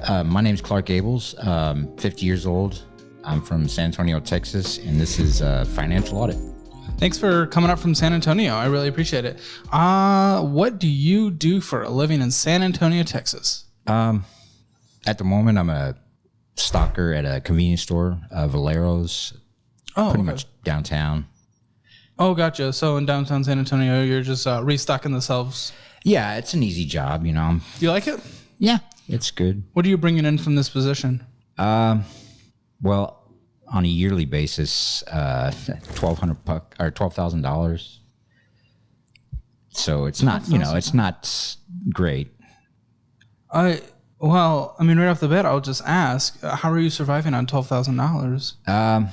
My name's Clark Gables, 50 years old. I'm from San Antonio, Texas, and this is Financial Audit. Thanks for coming up from San Antonio. I really appreciate it. What do you do for a living in San Antonio, Texas? At the moment, I'm a stocker at a convenience store, Valero's, pretty much downtown. Oh, gotcha. So in downtown San Antonio, you're just restocking the shelves. Yeah, it's an easy job, you know. Do you like it? Yeah, it's good. What are you bringing in from this position? Well, on a yearly basis, $12,000. So it's not, it's not great. Right off the bat, I'll just ask, how are you surviving on $12,000?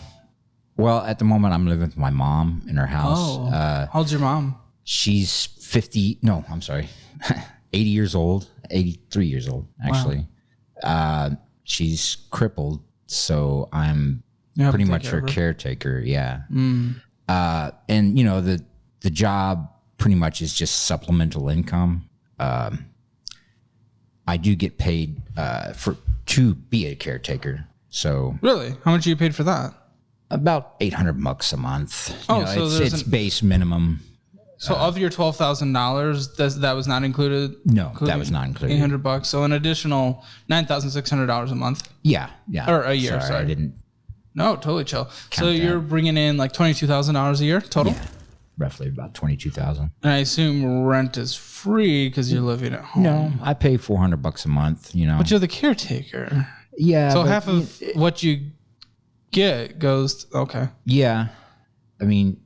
Well, at the moment, I'm living with my mom in her house. Oh, how old's your mom? She's 80 years old, 83 years old, actually. Wow. She's crippled, so I'm pretty much her caretaker, yeah. And, the job pretty much is just supplemental income. I do get paid to be a caretaker. So really, how much are you paid for that? About $800 a month. It's base minimum. So of your $12,000, that was not included? No, that was not included. $800. So an additional $9,600 a month. Yeah. Or a year. Sorry. I didn't. No, totally chill. So you're bringing in like $22,000 a year total? Yeah, roughly about $22,000. And I assume rent is free because you're living at home. No, I pay $400 a month. But you're the caretaker. Yeah. So half of what you get goes. Okay. Yeah, I mean,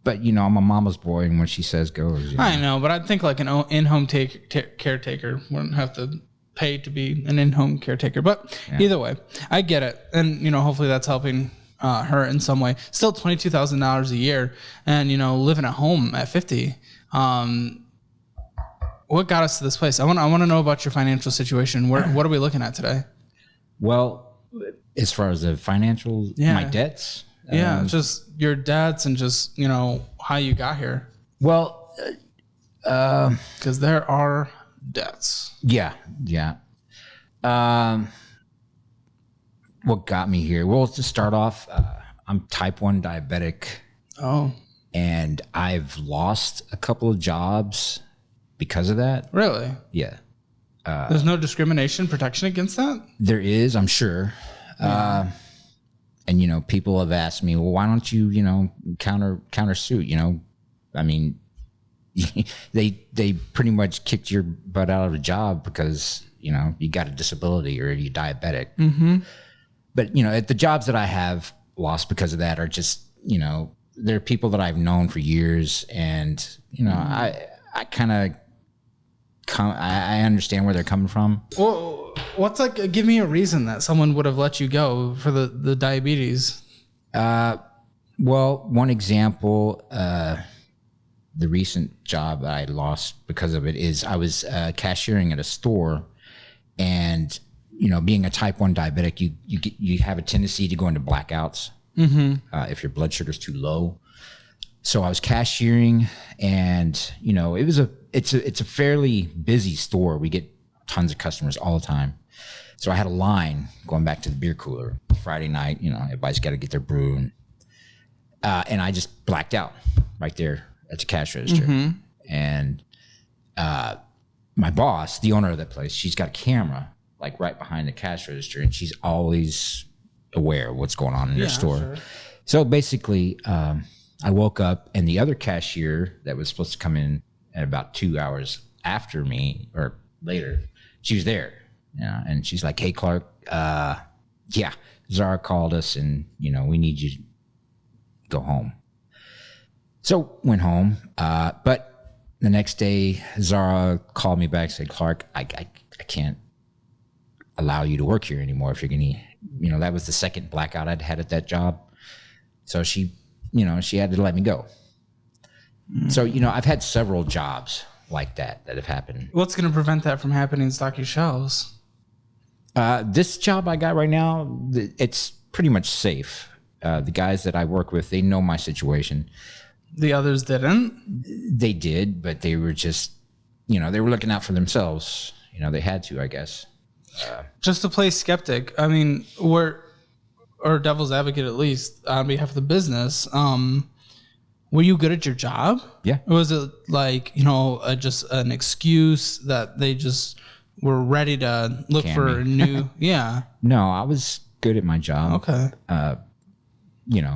but I'm a mama's boy, and when she says goes. I know, but I think like an in-home caretaker wouldn't have to pay to be an in-home caretaker. But either way, I get it, and hopefully that's helping her in some way. Still $22,000 a year, and living at home at 50. What got us to this place? I want to know about your financial situation. What are we looking at today? Well, as far as the financial, my debts. Just your debts and just, how you got here. Well, because there are debts. Yeah. What got me here? Well, to start off, I'm type 1 diabetic. Oh. And I've lost a couple of jobs because of that. Really? Yeah. There's no discrimination protection against that? There is, I'm sure. Yeah. And, people have asked me, well, why don't you, countersuit, I mean, they pretty much kicked your butt out of a job because, you got a disability or you're diabetic. Mm-hmm. But, the jobs that I have lost because of that are just, they're people that I've known for years. And, I kind of, I understand where they're coming from. Well, give me a reason that someone would have let you go for the diabetes. Well, one example, the recent job I lost because of it is I was cashiering at a store, and being a type 1 diabetic, you have a tendency to go into blackouts if your blood sugar is too low. So I was cashiering, and it's a fairly busy store. We get tons of customers all the time. So I had a line going back to the beer cooler Friday night. Everybody's got to get their brew, and I just blacked out right there at the cash register. Mm-hmm. And my boss, the owner of that place, she's got a camera like right behind the cash register, and she's always aware of what's going on in their store. Sure. So basically, I woke up, and the other cashier that was supposed to come in at about 2 hours after me or later, she was there. And she's like, hey, Clark, Zara called us, and, we need you to go home. So went home. But the next day, Zara called me back and said, Clark, I can't allow you to work here anymore if you're going to, that was the second blackout I'd had at that job. So she had to let me go. Mm-hmm. So, I've had several jobs like that have happened. What's going to prevent that from happening in stocky shelves? This job I got right now, it's pretty much safe. The guys that I work with, they know my situation. The others didn't? They did, but they were just, they were looking out for themselves. They had to, I guess. Just to play skeptic, I mean, or devil's advocate at least on behalf of the business. Were you good at your job? Yeah. Or was it like, just an excuse that they just were ready to look for a new? Yeah. No, I was good at my job. Okay.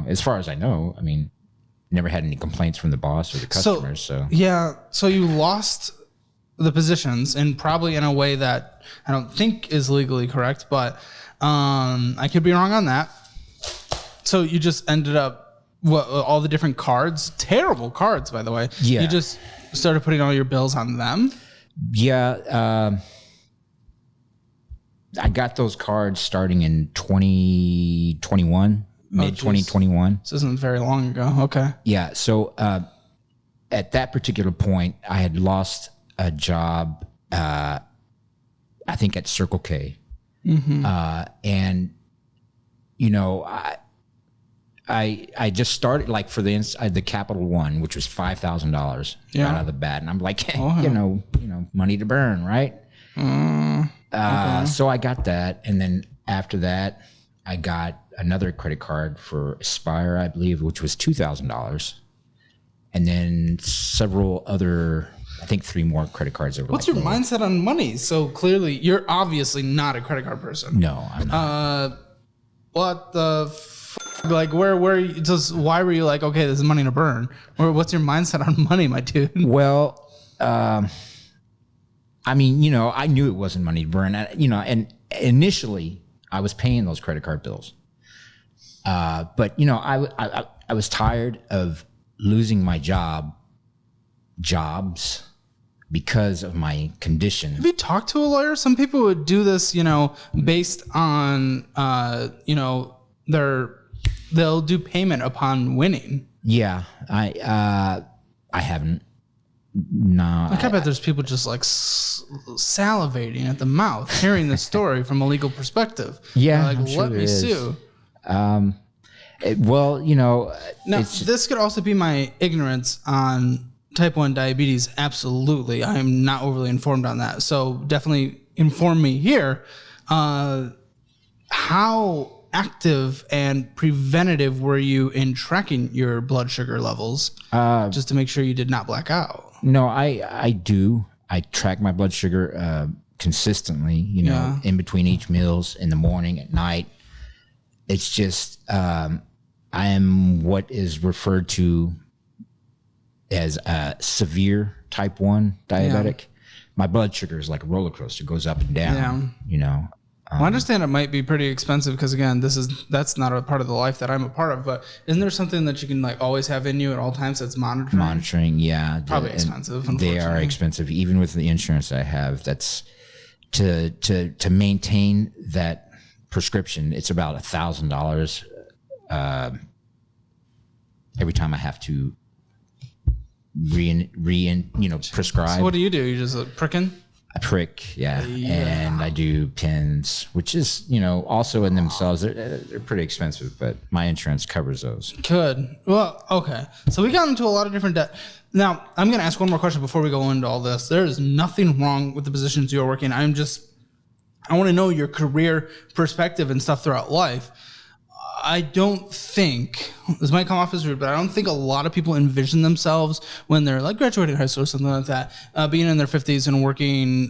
As far as I know, I mean, never had any complaints from the boss or the customers. So yeah. So you lost the positions, and probably in a way that I don't think is legally correct, but I could be wrong on that. So you just ended up all the different cards, terrible cards, by the way. Yeah. You just started putting all your bills on them. Yeah. I got those cards starting in 2021, mid 2021. This isn't very long ago. Okay. Yeah. So at that particular point, I had lost a job, I think at Circle K. Mm-hmm. And, I just started like for the Capital One, which was $5,000 out of the bat. And I'm like, money to burn, right? Okay. So I got that. And then after that, I got another credit card for Aspire, I believe, which was $2,000. And then several other, I think 3 more credit cards. What's your mindset on money? So clearly, you're obviously not a credit card person. No, I'm not. What the like, why were you like, okay, this is money to burn? Or what's your mindset on money, my dude? Well, I mean, I knew it wasn't money to burn, and initially I was paying those credit card bills. But I was tired of losing my jobs because of my condition. Have you talked to a lawyer? Some people would do this, based on, they'll do payment upon winning. Yeah, I haven't. No. I bet there's people just like salivating at the mouth hearing the story from a legal perspective. Yeah, like, let me sue. Now this could also be my ignorance on type 1 diabetes. Absolutely. I am not overly informed on that. So definitely inform me here. How active and preventative were you in tracking your blood sugar levels just to make sure you did not black out? No, I do. I track my blood sugar consistently, in between each meals, in the morning, at night. It's just I am what is referred to as a severe type 1 diabetic. Yeah. My blood sugar is like a roller coaster. It goes up and down, I understand it might be pretty expensive because, again, that's not a part of the life that I'm a part of. But isn't there something that you can like always have in you at all times that's monitoring? Monitoring, yeah. Probably expensive, They are expensive, even with the insurance I have. That's to maintain that prescription. It's about $1,000 every time I have to prescribe. So what do? You just pricking? I prick, yeah, and I do pins, which is, also in themselves, they're pretty expensive, but my insurance covers those. Good. Well, okay. So we got into a lot of different debt. Now, I'm going to ask one more question before we go into all this. There is nothing wrong with the positions you're working. I want to know your career perspective and stuff throughout life. I don't think, this might come off as rude, but I don't think a lot of people envision themselves when they're like graduating high school or something like that, being in their 50s and working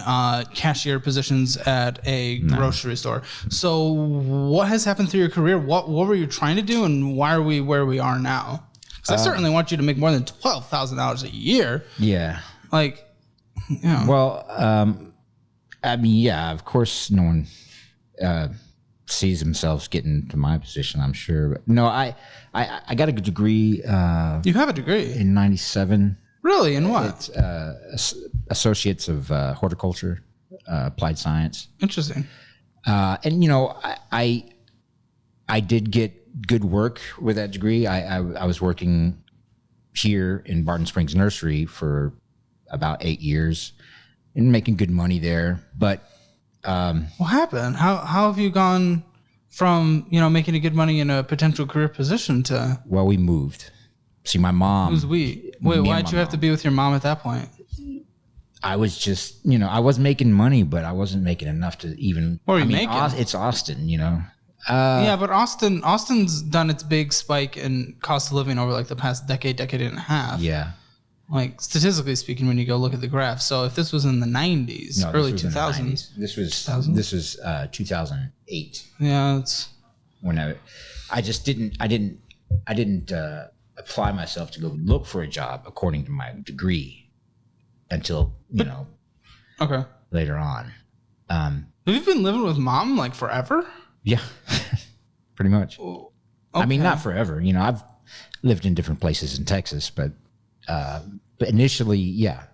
cashier positions at a grocery store. So what has happened through your career? What were you trying to do, and why are we where we are now? Because I certainly want you to make more than $12,000 a year. Yeah. Well, I mean, yeah, of course no one sees themselves getting to my position, I'm sure. But no, I got a good degree. You have a degree? In 97. Really? In what? It's Associates of Horticulture, Applied Science. Interesting. And, I did get good work with that degree. I was working here in Barton Springs Nursery for about 8 years and making good money there. But what happened? How have you gone from, making a good money in a potential career position to? Well, we moved. See, my mom. Who's we? Wait, why'd you have to be with your mom at that point? I was just, I was making money, but I wasn't making enough to even. What were you making? It's Austin, yeah, but Austin's done its big spike in cost of living over like the past decade and a half. Yeah. Like statistically speaking, when you go look at the graph. So if this was in the 90s, early 2000s. This was 2008. Yeah, it's when I didn't apply myself to go look for a job according to my degree until okay later on. Have you been living with mom like forever? Yeah, pretty much. Okay. I mean, not forever. I've lived in different places in Texas, but initially, yeah.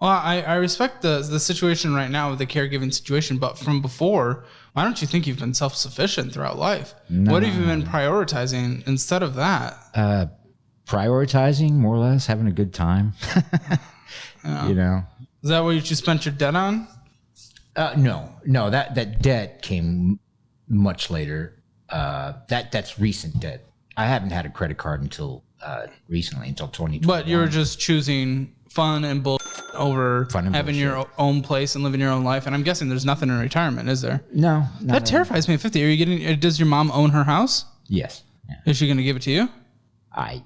Well, I respect the situation right now with the caregiving situation, but from before, why don't you think you've been self-sufficient throughout life? No. What have you been prioritizing instead of that? Prioritizing, more or less, having a good time. Yeah. Is that what you spent your debt on? No, that debt came much later. That's recent debt. I haven't had a credit card until recently, until 2020. But you were just choosing fun and bull over having your own place and living your own life. And I'm guessing there's nothing in retirement, is there? No. That terrifies me at 50. Are you getting? Does your mom own her house? Yes. Yeah. Is she going to give it to you? I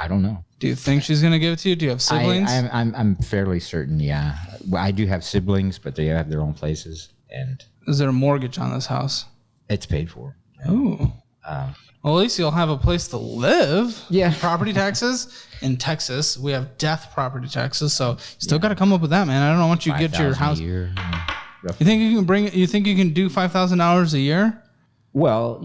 don't know. Do you think she's going to give it to you? Do you have siblings? I'm fairly certain. Yeah, well, I do have siblings, but they have their own places. And is there a mortgage on this house? It's paid for. Ooh. Well, at least you'll have a place to live. Yeah. Property taxes in Texas, we have death property taxes, so you still got to come up with that, man. I don't know what you get your house. A year, you think you can bring? You think you can do $5,000 a year? Well,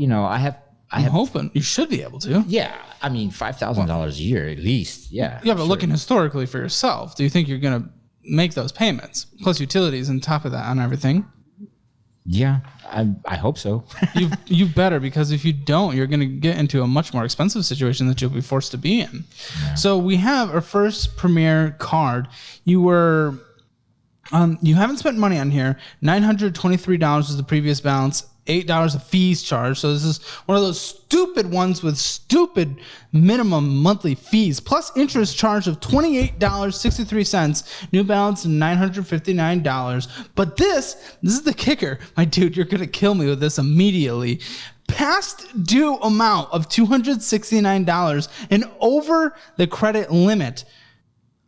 I'm hoping you should be able to. Yeah, I mean $5,000 a year at least. Yeah. Yeah, but looking historically for yourself, do you think you're gonna make those payments plus utilities on top of that on everything? Yeah, I hope so. you better, because if you don't, you're going to get into a much more expensive situation that you'll be forced to be in. Yeah. So we have our first Premier card. You were, you haven't spent money on here. $923 is the previous balance. $8 of fees charged. So this is one of those stupid ones with stupid minimum monthly fees plus interest charge of $28.63. New balance $959. But this is the kicker. My dude, you're going to kill me with this immediately. Past due amount of $269 and over the credit limit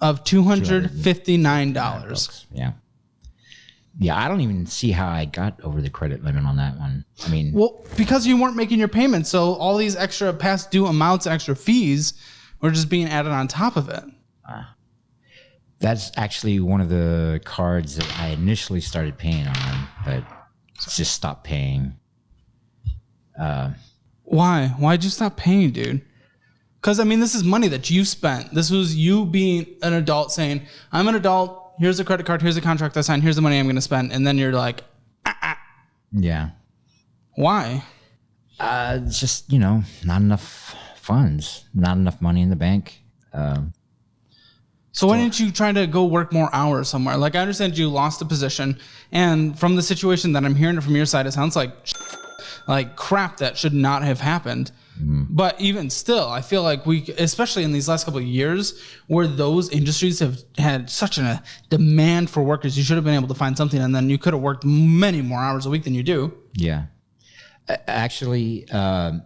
of $259. Yeah. Yeah, I don't even see how I got over the credit limit on that one. I mean, well, because you weren't making your payments, so all these extra past due amounts and extra fees were just being added on top of it. That's actually one of the cards that I initially started paying on, but just stopped paying. Why? Why'd you stop paying, dude? Because, I mean, this is money that you spent. This was you being an adult saying, I'm an adult. Here's a credit card. Here's a contract I signed. Here's the money I'm going to spend. And then you're like, Yeah. Why? It's just, not enough funds, not enough money in the bank. So why didn't you try to go work more hours somewhere? Like, I understand you lost a position. And from the situation that I'm hearing from your side, it sounds like crap that should not have happened. But even still, I feel like especially in these last couple of years, where those industries have had such a demand for workers, you should have been able to find something, and then you could have worked many more hours a week than you do. Yeah, actually, I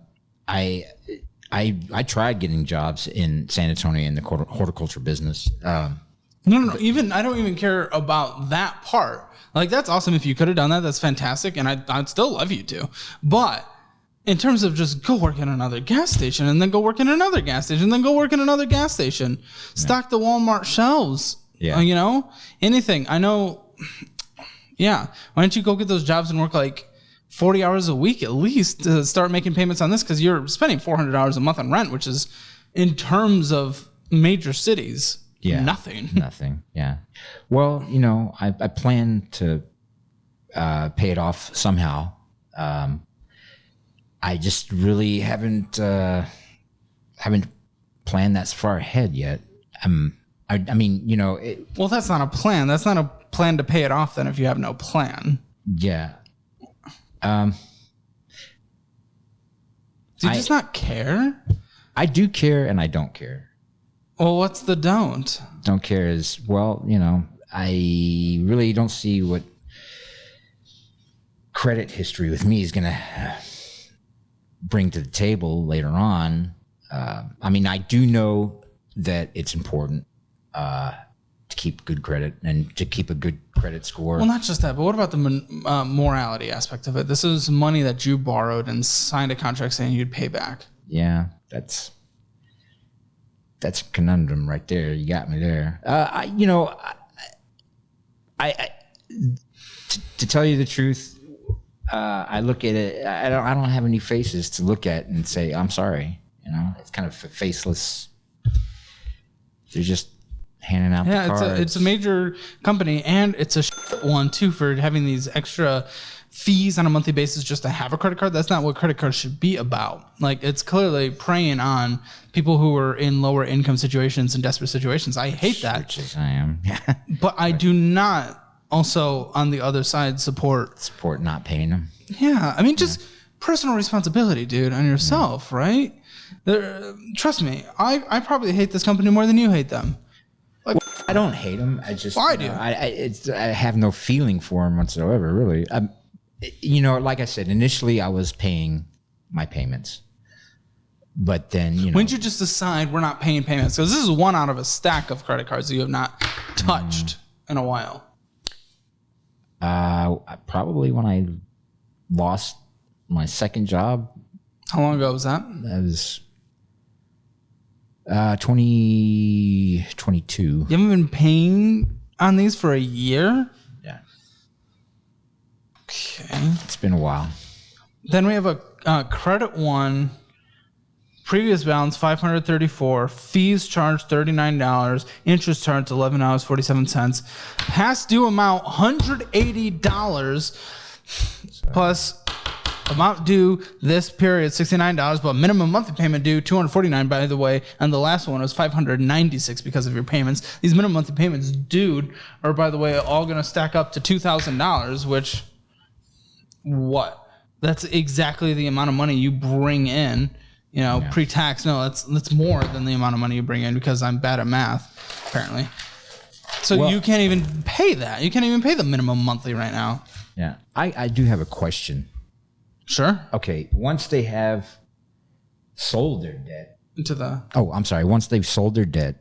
tried getting jobs in San Antonio in the horticulture business. No. Even I don't even care about that part. Like, that's awesome if you could have done that. That's fantastic, and I'd still love you to. But in terms of just go work in another gas station and then go work in another gas station and then go work in another gas station, stock the Walmart shelves, anything. I know. Yeah. Why don't you go get those jobs and work like 40 hours a week at least to start making payments on this? Because you're spending $400 a month on rent, which is, in terms of major cities, nothing. Nothing. Yeah. Well, I plan to pay it off somehow. I just really haven't planned that far ahead yet. I mean, well, that's not a plan. That's not a plan to pay it off then if you have no plan. Yeah. Do you just not care? I do care and I don't care. Well, what's the don't? Don't care is, well, I really don't see what credit history with me is going to bring to the table later on. I mean, I do know that it's important to keep good credit and to keep a good credit score. Well, not just that, but what about the morality aspect of it? This is money that you borrowed and signed a contract saying you'd pay back. Yeah, that's a conundrum right there. You got me there. To tell you the truth, I look at it. I don't have any faces to look at and say I'm sorry. It's kind of faceless. They're just handing out the cards. It's a major company, and it's a one too for having these extra fees on a monthly basis just to have a credit card. That's not what credit cards should be about. Like, it's clearly preying on people who are in lower income situations and desperate situations. I hate that. Which is I am. But I do not also on the other side support not paying them. Yeah, I mean, just personal responsibility, dude, on yourself, right? Trust me, I probably hate this company more than you hate them. Like, I don't hate them. I just I do. I have no feeling for them whatsoever, really. Like I said, initially I was paying my payments, but then when did you just decide we're not paying payments? Because this is one out of a stack of credit cards that you have not touched in a while. Probably when I lost my second job. How long ago was that? That was 2022. You haven't been paying on these for a year? Yeah. Okay. It's been a while. Then we have a credit one. Previous balance $534, fees charged $39, interest charged $11.47, past due amount $180 plus amount due this period $69, but minimum monthly payment due $249. By the way, and the last one was $596 because of your payments. These minimum monthly payments due are, by the way, all going to stack up to $2,000, which that's exactly the amount of money you bring in. Pre-tax. No, that's more than the amount of money you bring in because I'm bad at math, apparently. So you can't even pay that. You can't even pay the minimum monthly right now. Yeah. I do have a question. Sure. Okay. Once they have sold their debt. Once they've sold their debt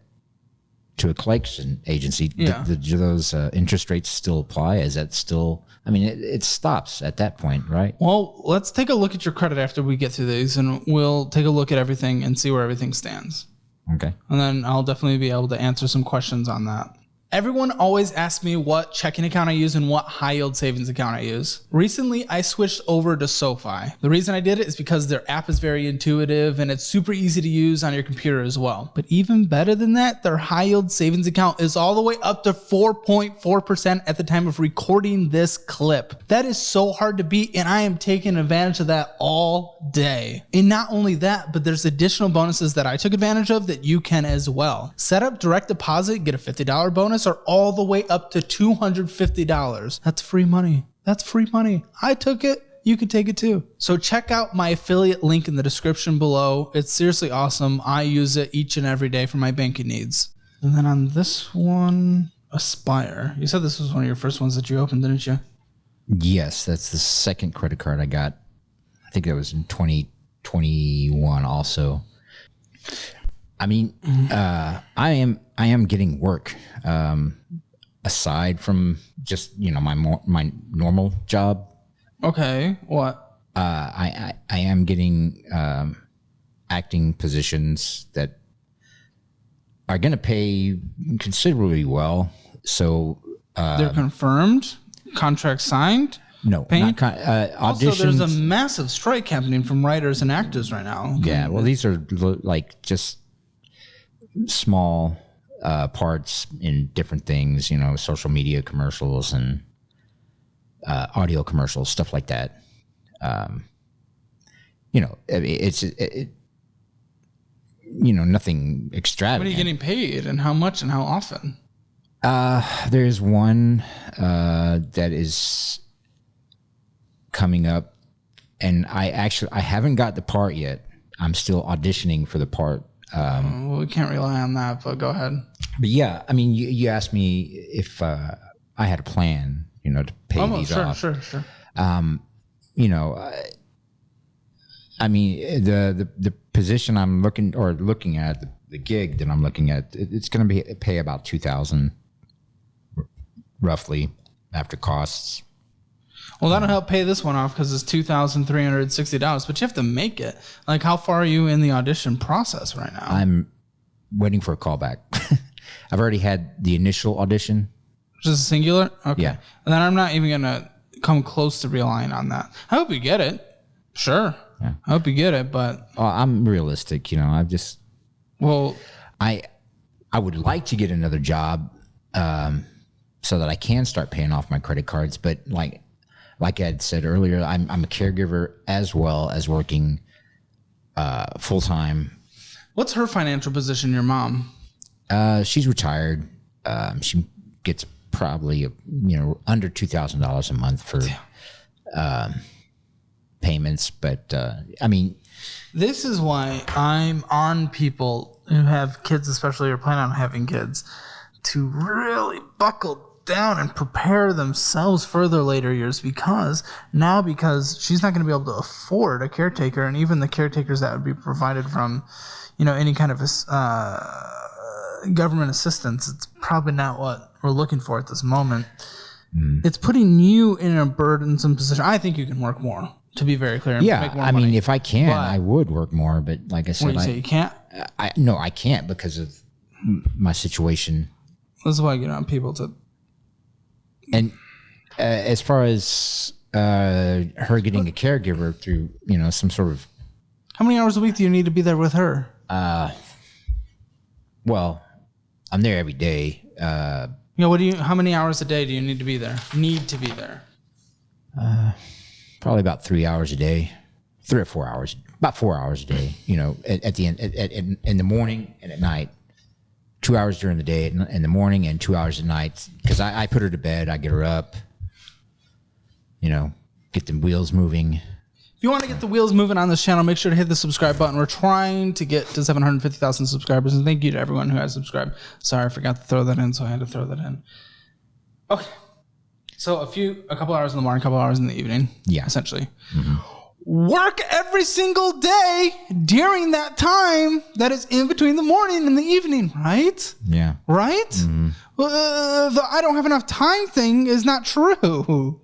to a collection agency, do those interest rates still apply? Is that still... I mean, it stops at that point, right? Well, let's take a look at your credit after we get through these, and we'll take a look at everything and see where everything stands. Okay. And then I'll definitely be able to answer some questions on that. Everyone always asks me what checking account I use and what high yield savings account I use. Recently, I switched over to SoFi. The reason I did it is because their app is very intuitive and it's super easy to use on your computer as well. But even better than that, their high yield savings account is all the way up to 4.4% at the time of recording this clip. That is so hard to beat, and I am taking advantage of that all day. And not only that, but there's additional bonuses that I took advantage of that you can as well. Set up direct deposit, get a $50 bonus, or all the way up to $250. That's free money. That's free money. I took it. You could take it too. So check out my affiliate link in the description below. It's seriously awesome. I use it each and every day for my banking needs. And then on this one, Aspire. You said this was one of your first ones that you opened, didn't you? Yes, that's the second credit card I got. I think that was in 2021 also. I mean, I am getting work aside from just my normal job. Okay, what? I am getting acting positions that are going to pay considerably well. So they're confirmed, contract signed. No, not auditions. Also, there's a massive strike happening from writers and actors right now. Yeah, well, these are like just small parts in different things, social media commercials and audio commercials, stuff like that. Nothing extravagant. What are you getting paid and how much and how often? There's one that is coming up, and I haven't got the part yet. I'm still auditioning for the part. Well, we can't rely on that, but go ahead. But yeah, I mean, you asked me if I had a plan, to pay these off. Sure. I mean, the position I'm looking at, the gig that I'm looking at, it's going to pay about $2,000 roughly after costs. Well, that'll help pay this one off because it's $2,360, but you have to make it. Like, how far are you in the audition process right now? I'm waiting for a callback. I've already had the initial audition. Just singular? Okay. Yeah. And then I'm not even going to come close to relying on that. I hope you get it. Sure. Yeah. I hope you get it, but... I'm realistic, I would like to get another job so that I can start paying off my credit cards, but like I had said earlier, I'm a caregiver as well as working full-time. What's her financial position, your mom? She's retired. She gets probably, under $2,000 a month for payments. But, I mean... This is why I'm on people who have kids, especially or plan on having kids, to really buckle down and prepare themselves for their later years, because she's not going to be able to afford a caretaker, and even the caretakers that would be provided from any kind of government assistance, it's probably not what we're looking for at this moment. It's putting you in a burdensome position. I think you can work more, to be very clear, and make more money. Mean, if I can, I would work more, but like I said, you say you can't? No, I can't because of my situation. This is why I get on people to... And as far as her getting a caregiver through, some sort of... How many hours a week do you need to be there with her? Well, I'm there every day. How many hours a day do you need to be there? Probably about 3 hours a day, 3 or 4 hours, about 4 hours a day, at the end, in the morning and at night. 2 hours during the day in the morning and 2 hours at night, because I put her to bed, I get her up, get the wheels moving. If you want to get the wheels moving on this channel, make sure to hit the subscribe button. We're trying to get to 750,000 subscribers, and thank you to everyone who has subscribed. Sorry, I forgot to throw that in, so I had to throw that in. Okay. So a couple hours in the morning, a couple hours in the evening. Yeah. Essentially. Mm-hmm. Work every single day during that time that is in between the morning and the evening, right? Yeah. Right? Mm-hmm. The I don't have enough time thing is not true.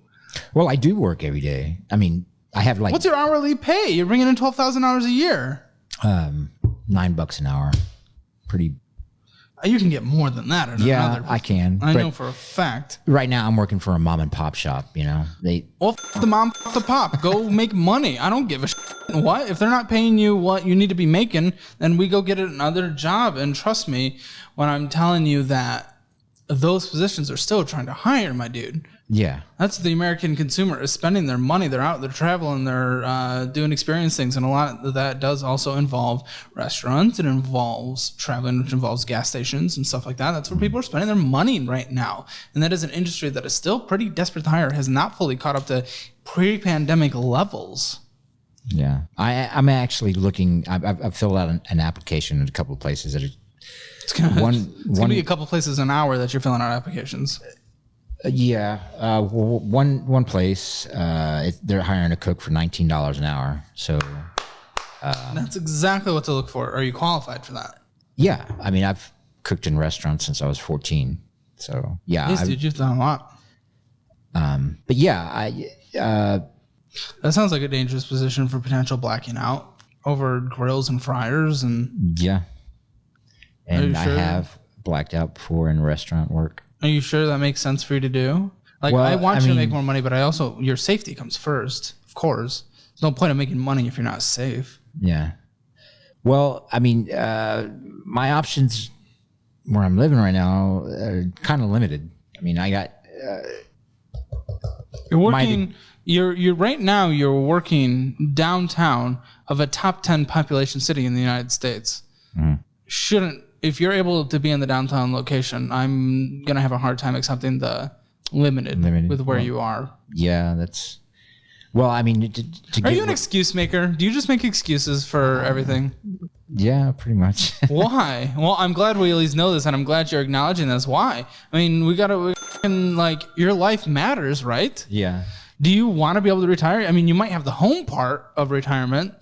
Well, I do work every day. I mean, I have like... What's your hourly pay? You're bringing in 12,000 hours a year. $9 an hour. Pretty... You can get more than that. I can. I know for a fact. Right now, I'm working for a mom and pop shop. The mom, the pop. Go make money. I don't give a shit. What if they're not paying you what you need to be making? Then we go get another job. And trust me when I'm telling you that those positions are still trying to hire, my dude. Yeah, that's the American consumer is spending their money. They're out, they're traveling, they're doing experience things, and a lot of that does also involve restaurants. It involves traveling, which involves gas stations and stuff like that. That's where people are spending their money right now, and that is an industry that is still pretty desperate to hire. Has not fully caught up to pre-pandemic levels. Yeah, I'm actually looking. I've filled out an application at a couple of places that are. It's gonna be a couple places an hour that you're filling out applications. One place they're hiring a cook for $19 an hour. So that's exactly what to look for. Are you qualified for that? Yeah, I mean I've cooked in restaurants since I was 14. So yeah, yes, dude, you've done a lot. But yeah, that sounds like a dangerous position for potential blacking out over grills and fryers and yeah. And I have blacked out before in restaurant work. Are you sure that makes sense for you to do? Like, well, I want you to make more money, but I also, your safety comes first, of course. There's no point in making money if you're not safe. Yeah. Well, I mean, my options where I'm living right now are kind of limited. I mean, I got... you're working... You're right now, you're working downtown of a top 10 population city in the United States. Mm. If you're able to be in the downtown location, I'm going to have a hard time accepting the limited. With where you are. Yeah, that's... Well, I mean... Are you an excuse maker? Do you just make excuses for everything? Yeah, pretty much. Why? Well, I'm glad we at least know this, and I'm glad you're acknowledging this. Why? I mean, like, your life matters, right? Yeah. Do you want to be able to retire? I mean, you might have the home part of retirement.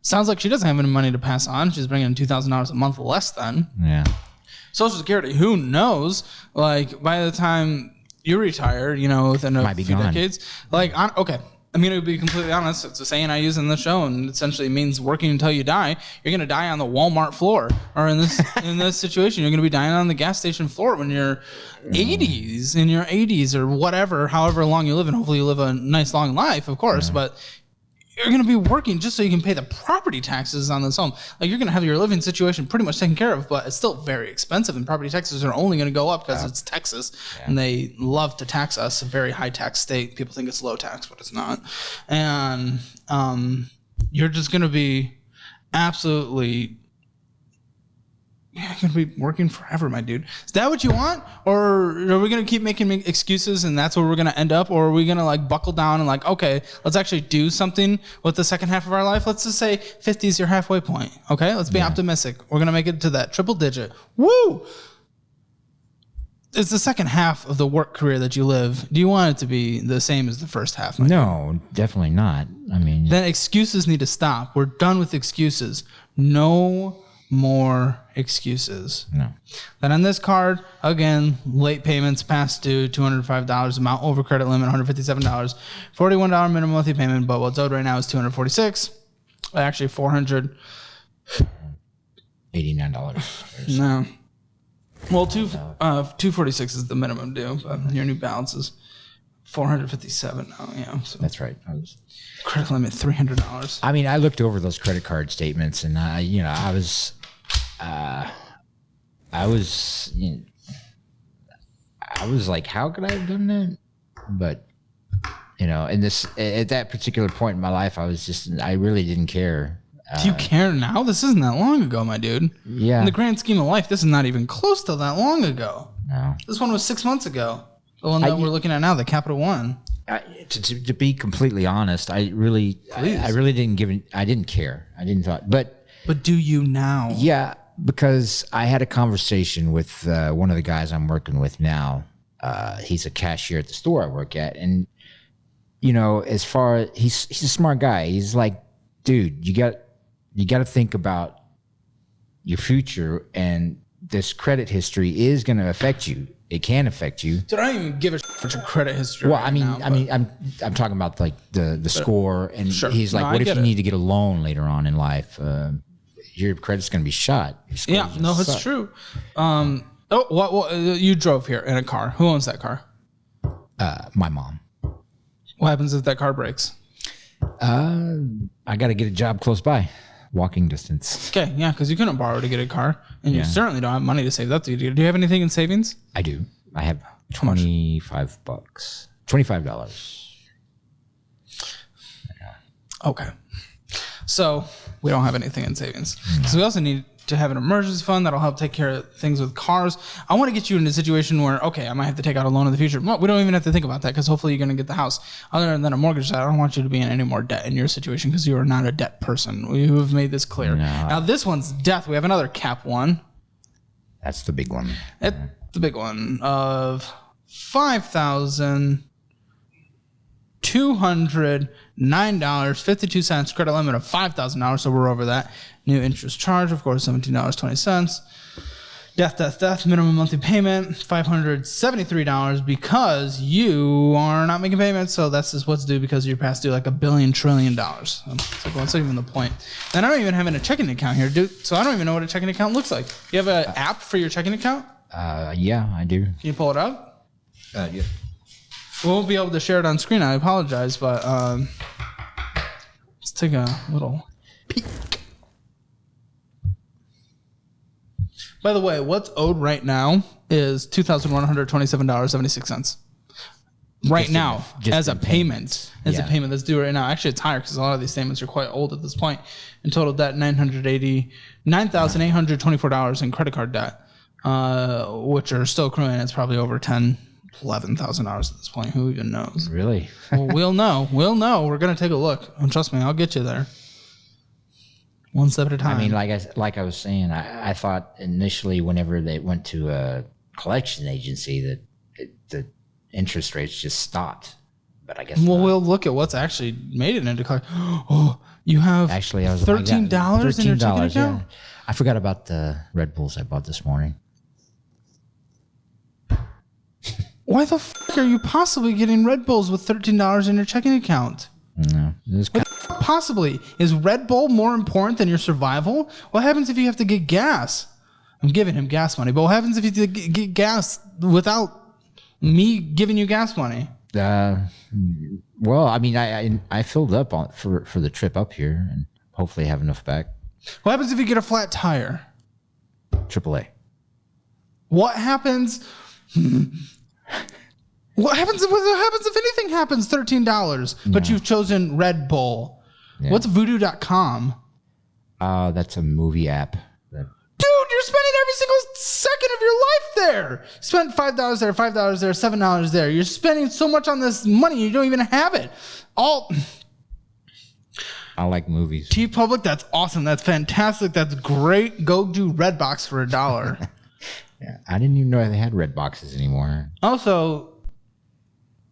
Sounds like she doesn't have any money to pass on. She's bringing in $2,000 a month less than. Yeah. Social Security, who knows? Like, by the time you retire, within a few decades, okay. I'm going to be completely honest. It's a saying I use in the show, and essentially means working until you die. You're going to die on the Walmart floor, or in this situation, you're going to be dying on the gas station floor when you're in your 80s or whatever, however long you live, and hopefully you live a nice long life, of course. But you're going to be working just so you can pay the property taxes on this home. Like, you're going to have your living situation pretty much taken care of, but it's still very expensive, and property taxes are only going to go up because it's Texas, and they love to tax us, a very high tax state. People think it's low tax, but it's not. And you're just going to be absolutely... You're going to be working forever, my dude. Is that what you want? Or are we going to keep making excuses and that's where we're going to end up? Or are we going to like buckle down and like, okay, let's actually do something with the second half of our life? Let's just say 50 is your halfway point. Okay, let's be optimistic. We're going to make it to that triple digit. Woo! It's the second half of the work career that you live. Do you want it to be the same as the first half? No, definitely not. I mean... Then excuses need to stop. We're done with excuses. No more excuses. No. Then on this card, again, late payments past due, $205, amount over credit limit, $157, $41 minimum monthly payment, but what's owed right now is $246. Actually, $489. No. Well, $246 is the minimum due, but your new balance is $457 now. Yeah, so that's right. Credit limit $300. I mean, I looked over those credit card statements, and I was like, how could I have done that? But at that particular point in my life, I really didn't care. Do you care now? This isn't that long ago, my dude. Yeah. In the grand scheme of life, this is not even close to that long ago. No. This one was 6 months ago. The one that we're looking at now, the Capital One. To be completely honest, I really didn't care. I didn't thought, but do you now? Yeah, because I had a conversation with one of the guys I'm working with now. He's a cashier at the store I work at, and as far as he's a smart guy. He's like, dude, you got to think about your future, and this credit history is going to affect you. It can affect you. So I don't even give a shit about your credit history. Well, I'm talking about like the score, and sure. He's like, what if you need to get a loan later on in life? Your credit's going to be shot. Yeah, no, it's true. You drove here in a car. Who owns that car? My mom. What happens if that car breaks? I got to get a job close by. Walking distance. Okay, yeah, because you couldn't borrow to get a car, and you certainly don't have money to save that. Do you have anything in savings? I do. I have $25. $25. Yeah. Okay. So we don't have anything in savings. So we also need to have an emergency fund that'll help take care of things with cars. I want to get you in a situation where, okay, I might have to take out a loan in the future. Well, we don't even have to think about that because hopefully you're going to get the house. Other than a mortgage, I don't want you to be in any more debt in your situation because you are not a debt person. We have made this clear. No. Now this one's death. We have another cap one. That's the big one. It's the big one of $5,209.52. Credit limit of $5,000, so we're over that. New interest charge, of course, $17.20. Death. Minimum monthly payment, $573 because you are not making payments. So that's just what's due because you're past due like $1 billion trillion. It's like, what's even the point? And I don't even have a checking account here, dude. So I don't even know what a checking account looks like. You have an app for your checking account? Yeah, I do. Can you pull it up? Yeah. We won't be able to share it on screen. I apologize, but let's take a little peek. By the way, what's owed right now is $2,127.76. Right now, as a payment. As a payment that's due right now. Actually, it's higher because a lot of these statements are quite old at this point. In total debt, $9,824 in credit card debt, which are still accruing. It's probably over $11,000 at this point. Who even knows? Really? Well, we'll know. We're going to take a look. And trust me, I'll get you there. One step at a time. I mean, like I was saying, I thought initially whenever they went to a collection agency that the interest rates just stopped. But I guess we'll look at what's actually made it into collection. Oh, you have actually I was $13 in your checking account? Yeah. I forgot about the Red Bulls I bought this morning. Why the fuck are you possibly getting Red Bulls with $13 in your checking account? No, Possibly. Is Red Bull more important than your survival? What happens if you have to get gas? I'm giving him gas money, but what happens if you have to get gas without me giving you gas money? Well, I mean, I filled up for the trip up here and hopefully have enough back. What happens if you get a flat tire? AAA. What happens? What happens if anything happens? $13, but you've chosen Red Bull. Yeah. What's voodoo.com? That's a movie app. Dude, you're spending every single second of your life there. Spent $5 there, $5 there, $7 there. You're spending so much on this money, you don't even have it. I like movies. T-Public, that's awesome. That's fantastic. That's great. Go do Redbox for $1. Yeah, I didn't even know they had red boxes anymore. Also,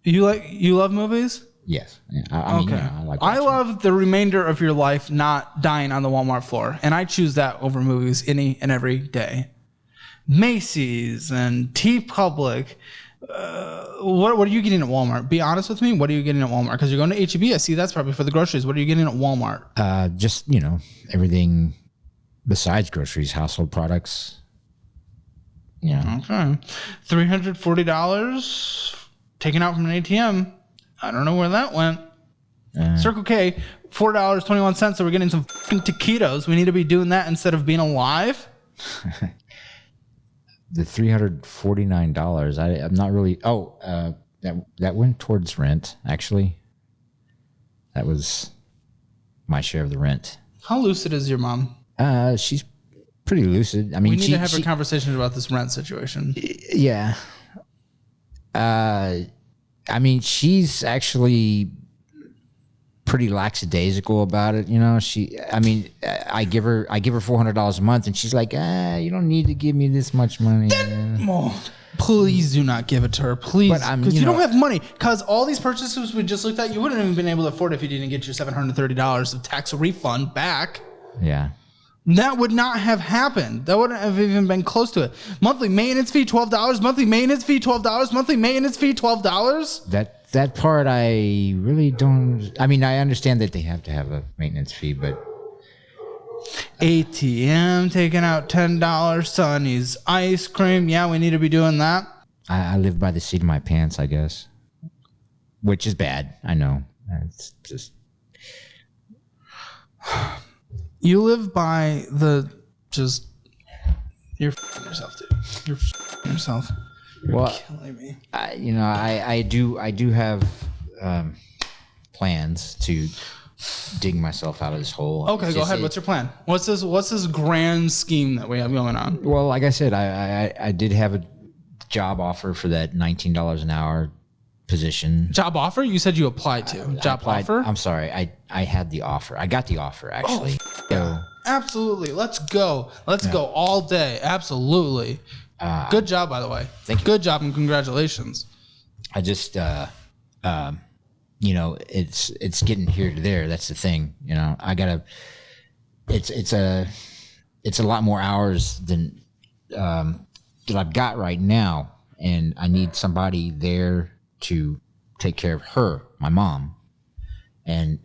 you love movies? Yes. Yeah, I mean, okay. I like I love the remainder of your life not dying on the Walmart floor, and I choose that over movies any and every day. Macy's and T-Public. What are you getting at Walmart? Be honest with me. What are you getting at Walmart? Because you're going to H-E-B. I see that's probably for the groceries. What are you getting at Walmart? Just, everything besides groceries, household products. Yeah. Okay. $340 taken out from an ATM. I don't know where that went. Circle K, $4.21. So we're getting some fucking taquitos. We need to be doing that instead of being alive. The $349. I'm not really. That went towards rent. Actually, that was my share of the rent. How lucid is your mom? She's pretty lucid. I mean, we need to have a conversation about this rent situation. Yeah. I mean, she's actually pretty lackadaisical about it. I give her $400 a month, and she's like, you don't need to give me this much money. Please do not give it to her, please, because you don't have money. Because all these purchases we just looked at, you wouldn't have been able to afford if you didn't get your $730 of tax refund back. Yeah. That would not have happened. That wouldn't have even been close to it. Monthly maintenance fee, $12. Monthly maintenance fee, $12. Monthly maintenance fee, $12. That part I really don't. I mean, I understand that they have to have a maintenance fee, but ATM taking out $10. Sonny's ice cream. Yeah, we need to be doing that. I live by the seat of my pants, I guess, which is bad. I know. It's just. You live by you're f***ing yourself, dude. You're f***ing yourself. You're killing me. I do have plans to dig myself out of this hole. Okay, go ahead. What's your plan? What's this grand scheme that we have going on? Well, like I said, I did have a job offer for that $19 an hour position. Job offer? You said you applied to. Offer? I'm sorry. I had the offer. I got the offer, actually. So, absolutely. Let's go. Let's go all day. Absolutely. Good job, by the way. Thank you. Good job and congratulations. I just, it's getting here to there. That's the thing. I gotta. It's a lot more hours than that I've got right now, and I need somebody there to take care of her, my mom, and.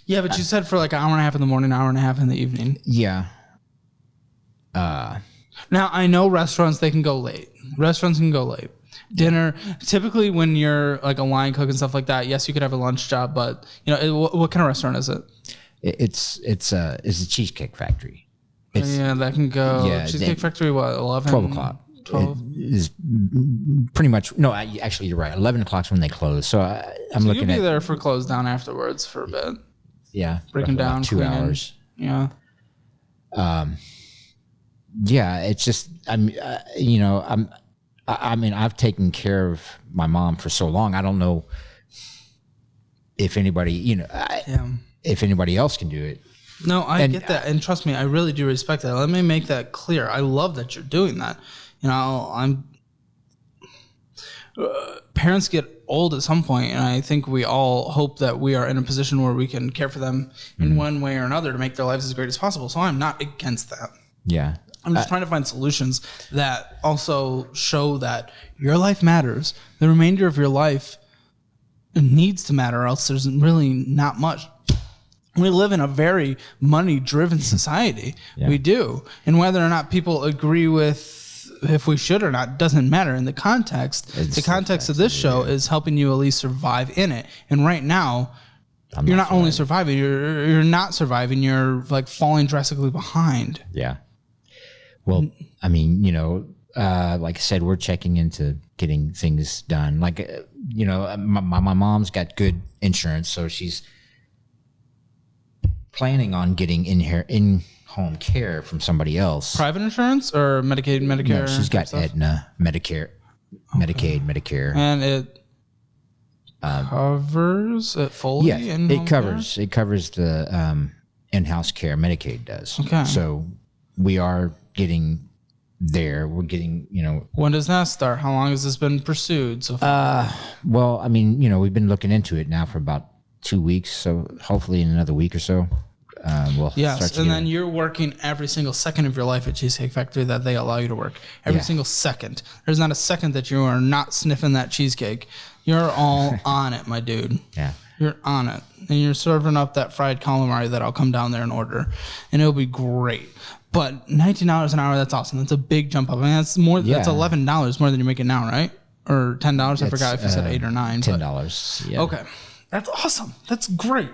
Yeah, but you said for like an hour and a half in the morning, hour and a half in the evening. Yeah. Now, I know restaurants, they can go late. Dinner, typically when you're like a line cook and stuff like that, yes, you could have a lunch job, but what kind of restaurant is it? It's a Cheesecake Factory. That can go. Yeah, Cheesecake Factory, what, 11? 12 o'clock. 12? It is pretty much, no, actually, you're right. 11 o'clock's when they close. So I'm looking at. You'll be there for close down afterwards for a bit. Yeah. Breaking down. 2 hours. Yeah. Yeah, it's just, I've taken care of my mom for so long. I don't know if anybody, if anybody else can do it. No, I get that. And trust me, I really do respect that. Let me make that clear. I love that you're doing that. Parents get old at some point, and I think we all hope that we are in a position where we can care for them in one way or another to make their lives as great as possible. So I'm not against that. Yeah. I'm just trying to find solutions that also show that your life matters. The remainder of your life needs to matter, or else there's really not much. We live in a very money-driven society. Yeah. We do. And whether or not people agree with if we should or not doesn't matter. In the context, of this show is helping you at least survive in it. And right now, you're not only surviving, you're not surviving. You're like falling drastically behind. Yeah. Well, I mean, like I said, we're checking into getting things done. Like, my mom's got good insurance, so she's planning on getting in-home care from somebody else. Private insurance or Medicaid, Medicare? No, she's got Aetna, Medicare, Medicaid, Medicare. And it covers it fully? Yeah, it covers the in-house care. Medicaid does. Okay. So we are getting there. We're getting, When does that start? How long has this been pursued so far? Well, I mean, we've been looking into it now for about 2 weeks, so hopefully in another week or so, we'll start to then you're working every single second of your life at Cheesecake Factory that they allow you to work. Every single second. There's not a second that you are not sniffing that cheesecake. You're all on it, my dude. Yeah. You're on it. And you're serving up that fried calamari that I'll come down there and order, and it'll be great. But $19 an hour, that's awesome. That's a big jump up. I mean, that's more. Yeah. That's $11 more than you're making now, right? Or $10? I forgot if you said $8 or $9. $10. Yeah. Okay. That's awesome. That's great.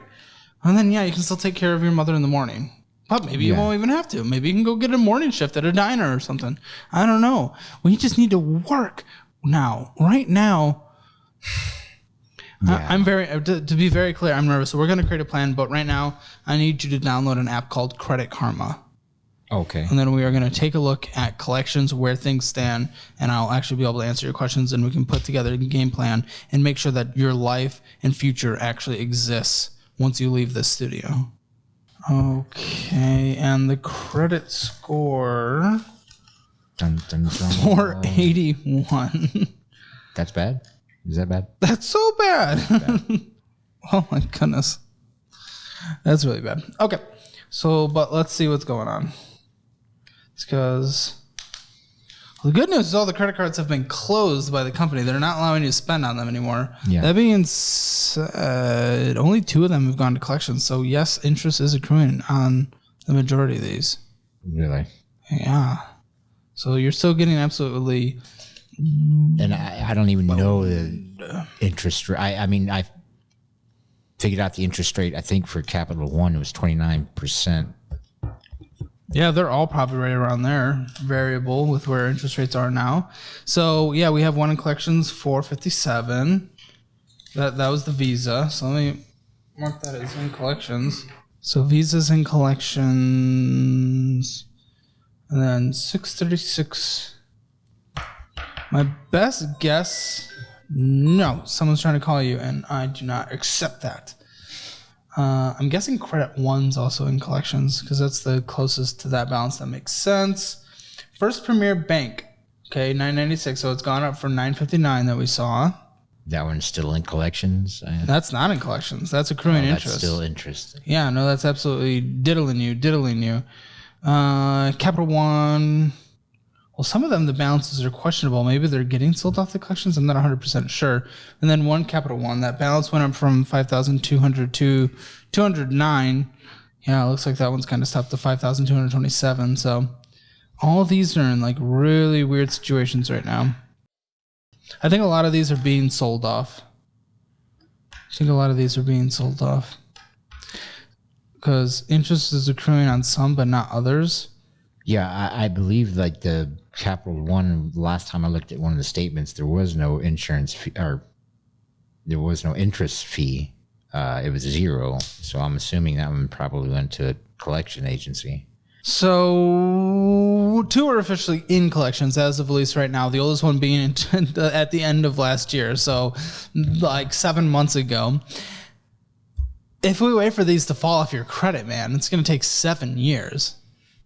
And then, you can still take care of your mother in the morning. But maybe you won't even have to. Maybe you can go get a morning shift at a diner or something. I don't know. We just need to work now. Right now, I'm very, to be very clear, I'm nervous. So we're going to create a plan. But right now, I need you to download an app called Credit Karma. Okay. And then we are going to take a look at collections, where things stand, and I'll actually be able to answer your questions, and we can put together a game plan and make sure that your life and future actually exists once you leave this studio. Okay, and the credit score, 481. That's bad? Is that bad? That's so bad. Oh my goodness. That's really bad. Okay, but let's see what's going on. Because the good news is all the credit cards have been closed by the company. They're not allowing you to spend on them anymore. Yeah. That being said, only 2 of them have gone to collections. So yes, interest is accruing on the majority of these. Really? Yeah. So you're still getting absolutely. And I don't even know the interest rate. I mean, I figured out the interest rate. I think for Capital One it was 29%. Yeah, they're all probably right around there, variable with where interest rates are now. So, yeah, we have one in collections, 457. That was the Visa. So let me mark that as in collections. So Visa's in collections. And then 636. My best guess, no, someone's trying to call you, and I do not accept that. I'm guessing Credit One's also in collections because that's the closest to that balance. That makes sense. First Premier Bank, okay, 996. So it's gone up from 959 that we saw. That one's still in collections. That's not in collections. That's accruing interest. That's still interest. Yeah, no, that's absolutely diddling you. Capital One. Well, some of them, the balances are questionable. Maybe they're getting sold off the collections. I'm not 100% sure. And then one Capital One, that balance went up from 5,200 to 209. Yeah, it looks like that one's kind of stopped to 5,227. So all of these are in like really weird situations right now. I think a lot of these are being sold off. Because interest is accruing on some, but not others. Yeah, I believe like the Capital One, last time I looked at one of the statements, there was no insurance fee, or there was no interest fee. It was 0. So I'm assuming that one probably went to a collection agency. So 2 are officially in collections as of release right now. The oldest one being at the end of last year. So like 7 months ago. if we wait for these to fall off your credit, man, it's going to take 7 years.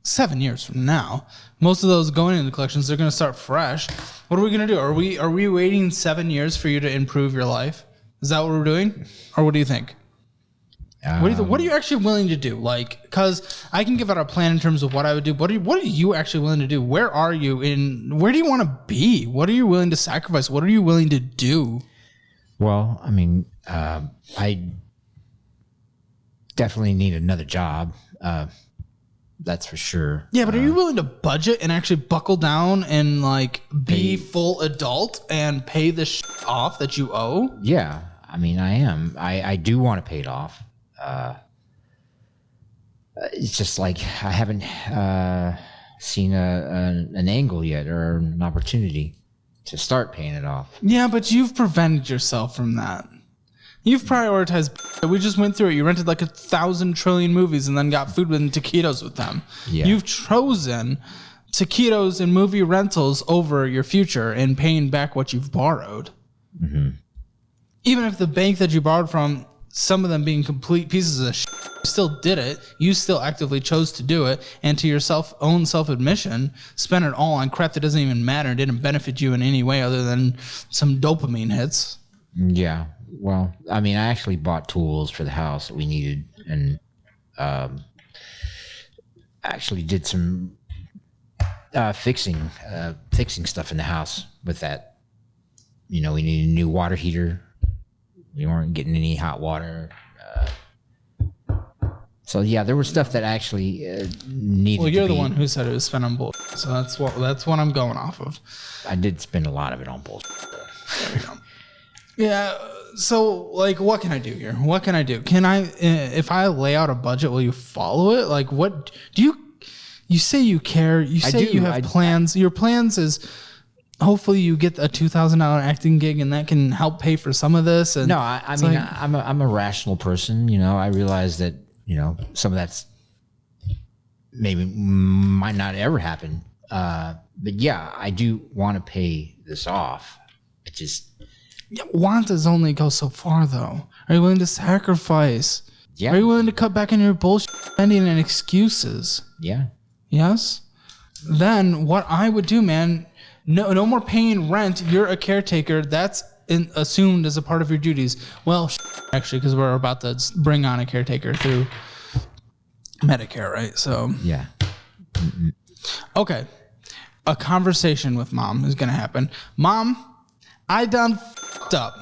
7 years from now, most of those going into collections, they're going to start fresh. What are we going to do? Are we waiting 7 years for you to improve your life? Is that what we're doing? Or what do you think? What are you actually willing to do? Like, because I can give out a plan in terms of what I would do. What are you actually willing to do? Where are you where do you want to be? What are you willing to sacrifice? What are you willing to do? Well, I mean, I definitely need another job. That's for sure. Yeah, but are you willing to budget and actually buckle down and like be full adult and pay the off that you owe? Yeah, I mean, I am. I do want to pay it off. It's just like I haven't seen an angle yet or an opportunity to start paying it off. Yeah, but you've prevented yourself from that. You've prioritized. We just went through it. You rented like 1,000 trillion movies and then got food and taquitos with them. Yeah. You've chosen taquitos and movie rentals over your future and paying back what you've borrowed. Mm-hmm. Even if the bank that you borrowed from, some of them being complete pieces of shit, you still did it. You still actively chose to do it. And to your own self-admission, spent it all on crap that doesn't even matter. Didn't benefit you in any way other than some dopamine hits. Yeah. Well, I mean, I actually bought tools for the house that we needed, and actually did some fixing stuff in the house with that. You know, we needed a new water heater. We weren't getting any hot water. So yeah, there was stuff that actually needed. Well, you're the one who said it was spent on bullshit, so that's what I'm going off of. I did spend a lot of it on bullshit. There we go. Yeah. So, like, what can I do here? What can I do? Can I, if I lay out a budget, will you follow it? Like, what do you say you care? You say you have plans. Your plans is hopefully you get a $2,000 acting gig and that can help pay for some of this. And no, I mean, like, I'm a rational person. You know, I realize that, you know, some of that's maybe might not ever happen. But yeah, I do want to pay this off. It just, wants only go so far, though. Are you willing to sacrifice? Yeah. Are you willing to cut back on your bullshit spending and excuses? Yeah. Yes? Then what I would do, man, no more paying rent. You're a caretaker. That's assumed as a part of your duties. Well, actually, because we're about to bring on a caretaker through Medicare, right? So yeah. Mm-mm. Okay. A conversation with mom is going to happen. Mom, I done f***ed up.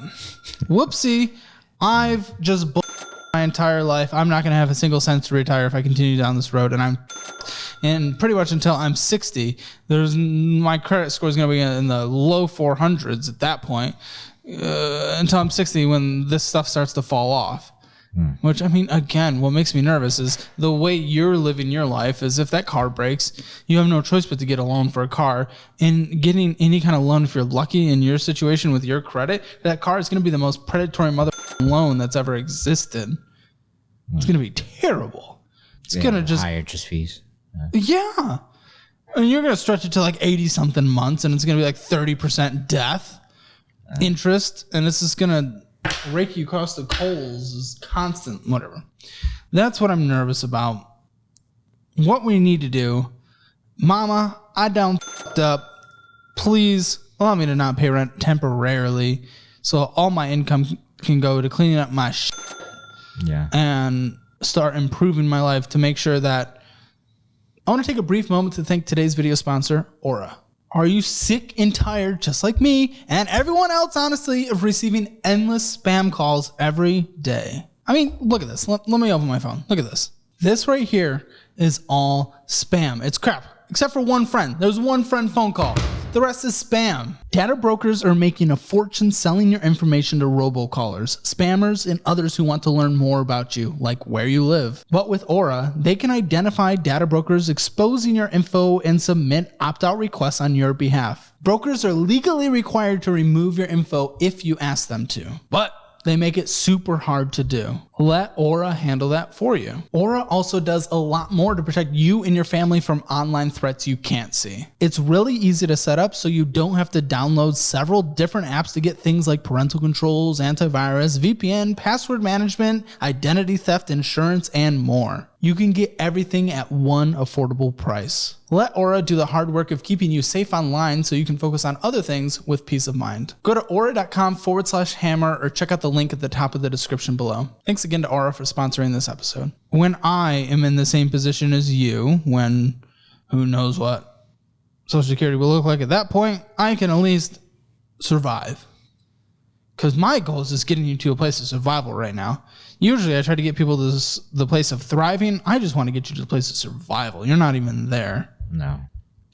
Whoopsie. I've just my entire life. I'm not going to have a single cent to retire if I continue down this road. And pretty much until I'm 60, my credit score is going to be in the low 400s at that point. Until I'm 60 when this stuff starts to fall off. Which, I mean, again, what makes me nervous is the way you're living your life is if that car breaks, you have no choice but to get a loan for a car. And getting any kind of loan, if you're lucky in your situation with your credit, that car is going to be the most predatory loan that's ever existed. It's going to be terrible. It's going to just... higher interest fees. Yeah. And you're going to stretch it to like 80-something months, and it's going to be like 30% death interest, and this is going to rake you across the coals is constant, whatever. That's what I'm nervous about. What we need to do, Mama, I done f***ed up. Please allow me to not pay rent temporarily so all my income can go to cleaning up my shit. Yeah. And start improving my life to make sure that I want to take a brief moment to thank today's video sponsor, Aura. Are you sick and tired, just like me and everyone else, honestly, of receiving endless spam calls every day? I mean, look at this. Let me open my phone. Look at this. This right here is all spam. It's crap, except for one friend. There's one friend phone call. The rest is spam. Data brokers are making a fortune selling your information to robocallers, spammers, and others who want to learn more about you, like where you live. But with Aura, they can identify data brokers exposing your info and submit opt-out requests on your behalf. Brokers are legally required to remove your info if you ask them to, but they make it super hard to do. Let Aura handle that for you. Aura also does a lot more to protect you and your family from online threats you can't see. It's really easy to set up so you don't have to download several different apps to get things like parental controls, antivirus, VPN, password management, identity theft insurance, and more. You can get everything at one affordable price. Let Aura do the hard work of keeping you safe online so you can focus on other things with peace of mind. Go to aura.com/hammer or check out the link at the top of the description below. Thanks again to Aura for sponsoring this episode. When I am in the same position as you, when who knows what Social Security will look like at that point, I can at least survive. Because my goal is just getting you to a place of survival right now. Usually I try to get people to the place of thriving. I just want to get you to the place of survival. You're not even there. No.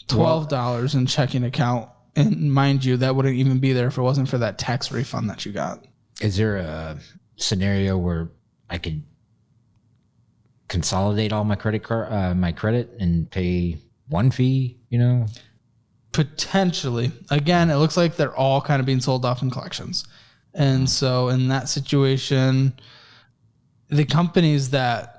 $12 in checking account. And mind you, that wouldn't even be there if it wasn't for that tax refund that you got. Is there a scenario where I could consolidate all my credit and pay one fee, Potentially. Again, it looks like they're all kind of being sold off in collections. And so in that situation, the companies that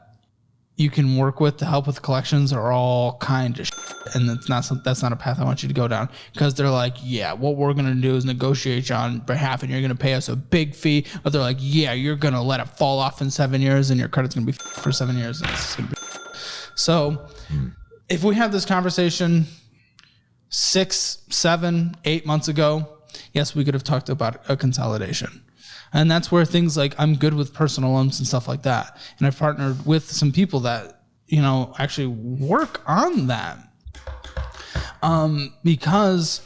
you can work with to help with collections are all kind of shit. And that's not a path I want you to go down, because they're like, yeah, what we're going to do is negotiate you on behalf and you're going to pay us a big fee. But they're like, yeah, you're going to let it fall off in 7 years and your credit's going to be for 7 years. And it's going to be so if we had this conversation 6, 7, 8 months ago, yes, we could have talked about a consolidation. And that's where things like I'm good with personal loans and stuff like that. And I've partnered with some people that, actually work on that. Because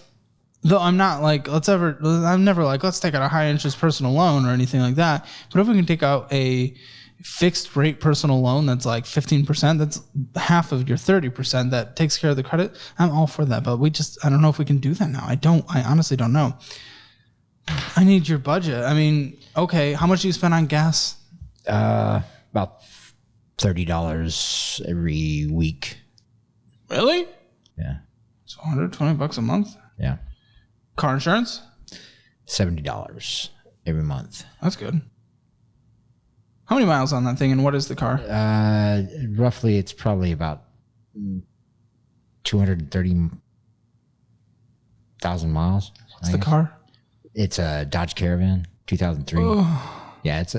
though I'm not like, I'm never like, let's take out a high interest personal loan or anything like that. But if we can take out a fixed rate personal loan that's like 15%, that's half of your 30% that takes care of the credit, I'm all for that. But I don't know if we can do that now. I honestly don't know. I need your budget. I mean, okay, how much do you spend on gas? About $30 every week. Really? Yeah. So $120 a month? Yeah. Car insurance? $70 every month. That's good. How many miles on that thing, and what is the car? Roughly, it's probably about 230,000 miles. What's the car? It's a Dodge Caravan, 2003. Oh. Yeah, it's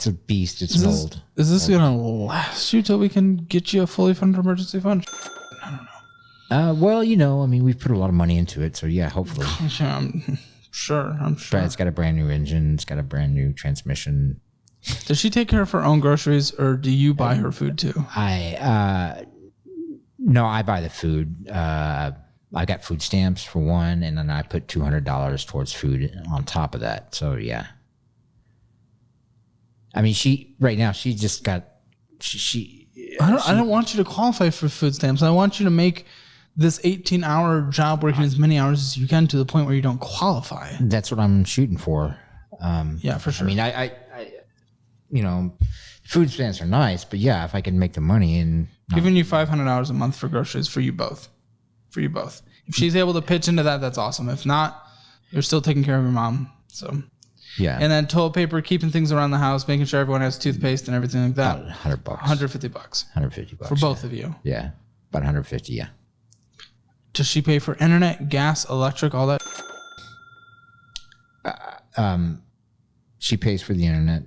a beast. It's old. Is this gonna last you till we can get you a fully funded emergency fund? I don't know. Well, we've put a lot of money into it, so yeah, hopefully. I'm sure. But it's got a brand new engine. It's got a brand new transmission. Does she take care of her own groceries, or do you buy her food too? No, I buy the food. I got food stamps for one, and then I put $200 towards food on top of that. So yeah. I mean, she just got I don't want you to qualify for food stamps. I want you to make this 18-hour job working as many hours as you can to the point where you don't qualify. That's what I'm shooting for. Yeah, for sure. I mean, I food stamps are nice, but yeah, if I can make the money and giving you $500 a month for groceries for you both. If she's able to pitch into that, that's awesome. If not, you're still taking care of your mom. So yeah. And then toilet paper, keeping things around the house, making sure everyone has toothpaste and everything like that. About $100. $150. $150 for both of you. Yeah, about 150. Yeah. Does she pay for internet, gas, electric, all that? She pays for the internet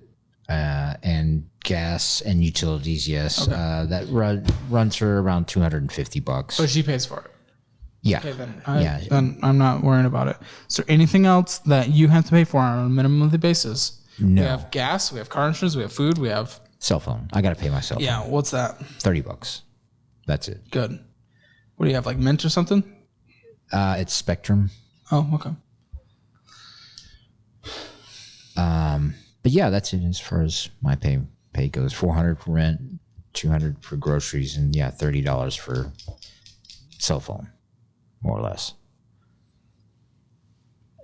and gas and utilities. Yes, okay. That runs her around $250. But she pays for it. Yeah. Okay, then I'm not worrying about it. Is there anything else that you have to pay for on a minimum monthly basis? No. We have gas, we have car insurance, we have food, we have cell phone. I got to pay my cell phone. Yeah, what's that? $30. That's it. Good. What do you have, like Mint or something? It's Spectrum. Oh, okay. But yeah, that's it as far as my pay goes. $400 for rent, $200 for groceries, and yeah, $30 for cell phone, more or less.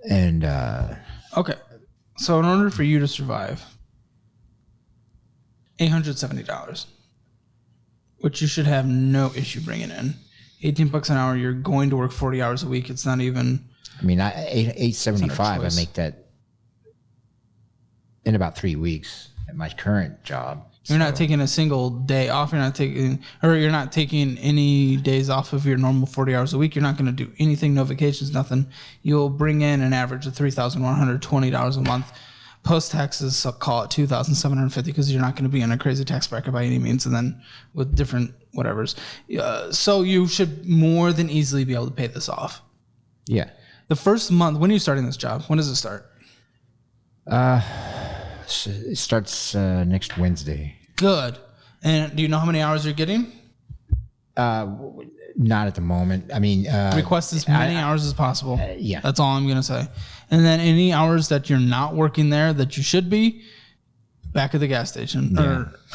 And okay, so in order for you to survive, $870, which you should have no issue bringing in. $18 an hour. You're going to work 40 hours a week. It's not even. I mean, $875. I make that in about 3 weeks. at my current job. You're not taking a single day off. You're not taking any days off of your normal 40 hours a week. You're not going to do anything, no vacations, nothing. You'll bring in an average of $3,120 a month. Post taxes, so call it $2,750 because you're not going to be in a crazy tax bracket by any means, and then with different whatevers. So you should more than easily be able to pay this off. Yeah. The first month, when are you starting this job? When does it start? It starts next Wednesday. Good. And do you know how many hours you're getting? Not at the moment. I mean, request as many hours as possible. Yeah. That's all I'm going to say. And then any hours that you're not working there that you should be, back at the gas station.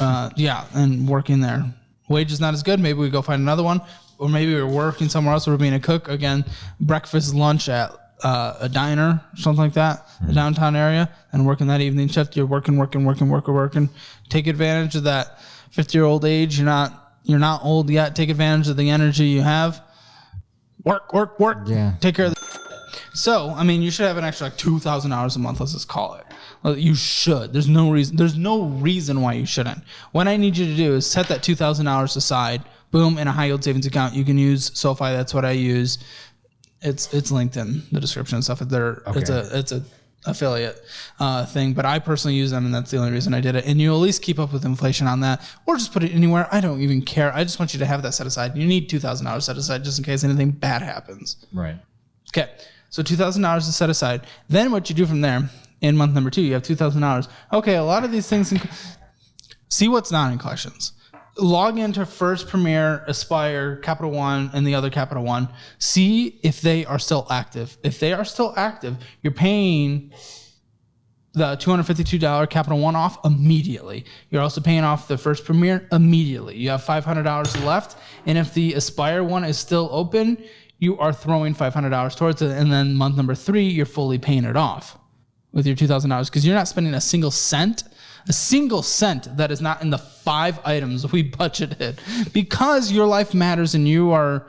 And working there. Wage is not as good. Maybe we go find another one. Or maybe we're working somewhere else. We're being a cook. Again, breakfast, lunch at a diner, something like that, the downtown area, and working that evening shift. You're working. Take advantage of that 50-year-old age. You're not old yet. Take advantage of the energy you have. Work. Yeah. Take care of So, I mean, you should have an extra $2,000 a month. Let's just call it. You should. There's no reason why you shouldn't. What I need you to do is set that $2,000 aside. Boom, in a high yield savings account. You can use SoFi. That's what I use. It's linked in the description and stuff. It's a affiliate thing, but I personally use them, and that's the only reason I did it. And you at least keep up with inflation on that, or just put it anywhere. I don't even care. I just want you to have that set aside. You need $2,000 set aside just in case anything bad happens. Right. Okay. So $2,000 is set aside. Then what you do from there in month number 2, you have $2,000. Okay. A lot of these things. See what's not in collections. Log into First, Premier, Aspire, Capital One, and the other Capital One. See if they are still active. If they are still active, you're paying the $252 Capital One off immediately. You're also paying off the First Premier immediately. You have $500 left, and if the Aspire one is still open, you are throwing $500 towards it, and then month number 3, you're fully paying it off with your $2,000 because you're not spending a single cent that is not in the 5 items we budgeted, because your life matters and you are,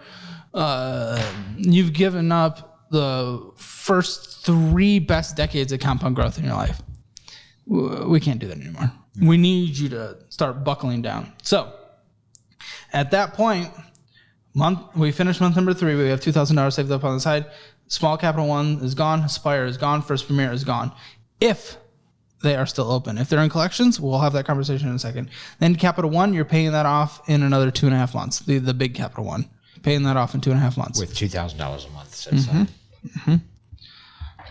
you've given up the first 3 best decades of compound growth in your life. We can't do that anymore. We need you to start buckling down. So at that point, we finished month number 3. We have $2,000 saved up on the side. Small Capital One is gone. Aspire is gone. First Premier is gone. If they are still open. If they're in collections, we'll have that conversation in a second. Then Capital One, you're paying that off in another 2.5 months. The big Capital One, paying that off in 2.5 months. With $2,000 a month set aside.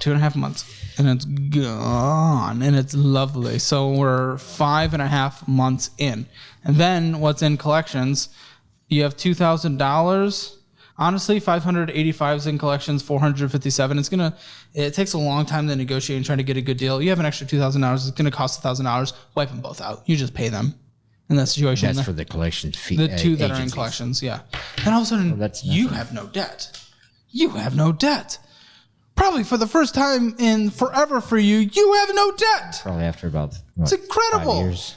2.5 months. And it's gone. And it's lovely. So we're 5.5 months in. And then what's in collections, you have $2,000. Honestly, 585 is in collections, 457. It takes a long time to negotiate and try to get a good deal. You have an extra $2,000. It's going to cost $1,000. Wipe them both out. You just pay them in that situation. That's for the collection fee. The 2 that are in collections, yeah. And all of a sudden, you have no debt. You have no debt. Probably for the first time in forever for you, you have no debt. Probably after about it's incredible. 5 years.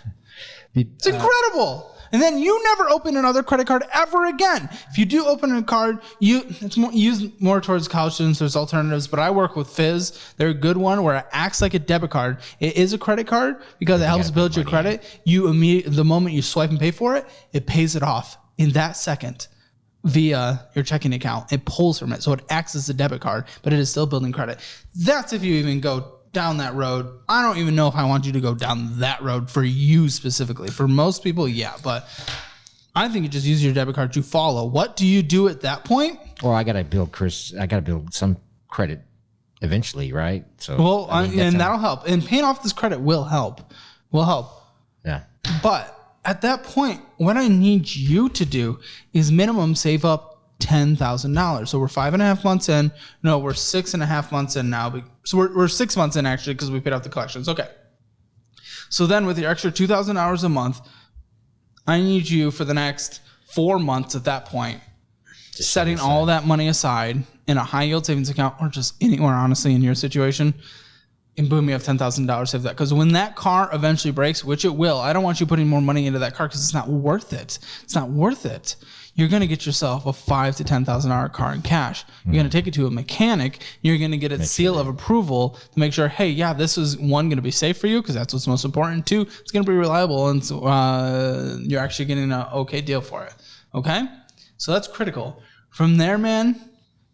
It's incredible. And then you never open another credit card ever again. If you do open a card, it's used more towards college students. There's alternatives, but I work with Fizz. They're a good one where it acts like a debit card. It is a credit card because it helps build your credit. The moment you swipe and pay for it, it pays it off in that second via your checking account. It pulls from it, so it acts as a debit card, but it is still building credit. That's if you even go down that road. I don't even know if I want you to go down that road for you specifically. For most people, yeah, but I think you just use your debit card to follow. What do you do at that point? Well, I got to build some credit eventually, right? So that'll help. And paying off this credit will help. Yeah. But at that point, what I need you to do is minimum save up $10,000. So we're 5.5 months in. No, we're 6.5 months in now. So we're 6 months in actually because we paid off the collections. Okay. So then with your extra $2,000 a month, I need you for the next 4 months at that point, just setting all that money aside in a high yield savings account or just anywhere, honestly, in your situation. and boom, you have $10,000 saved that. Because when that car eventually breaks, which it will, I don't want you putting more money into that car because it's not worth it. It's not worth it. You're going to get yourself a $5,000 to $10,000 car in cash. You're going to take it to a mechanic. You're going to get its seal of approval to make sure, hey, yeah, this is one, going to be safe for you because that's what's most important. Two, it's going to be reliable, and so, you're actually getting an okay deal for it. Okay? So that's critical. From there, man,